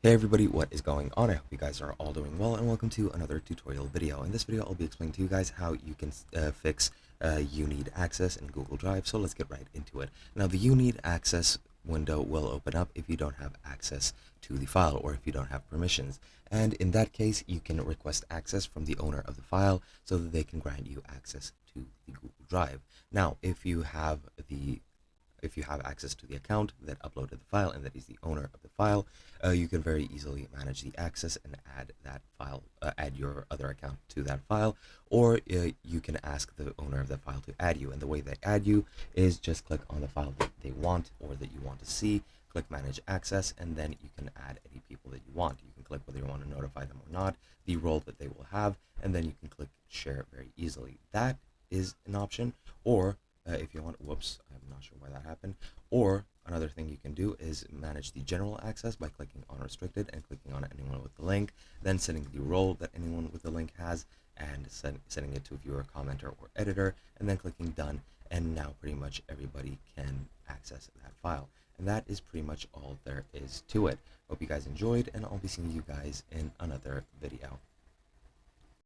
Hey everybody, what is going on? I hope you guys are all doing well and welcome to another tutorial video. In this video, I'll be explaining to you guys how you can fix you need access in Google Drive. So let's get right into it. Now the you need access window will open up if you don't have access to the file or if you don't have permissions. And in that case, you can request access from the owner of the file so that they can grant you access to the Google Drive. Now, if you have access to the account that uploaded the file and that is the owner of the file, you can very easily manage the access and add that file, add your other account to that file, or you can ask the owner of the file to add you. And the way they add you is just click on the file that they want or that you want to see, click manage access, and then you can add any people that you want. You can click whether you want to notify them or not, the role that they will have, and then you can click share very easily. That is an option, or if you want, whoops, I'm not sure why that happened. Or another thing you can do is manage the general access by clicking on restricted and clicking on anyone with the link, then setting the role that anyone with the link has and setting it to viewer, commenter, or editor, and then clicking done. And now pretty much everybody can access that file. And that is pretty much all there is to it. Hope you guys enjoyed, and I'll be seeing you guys in another video.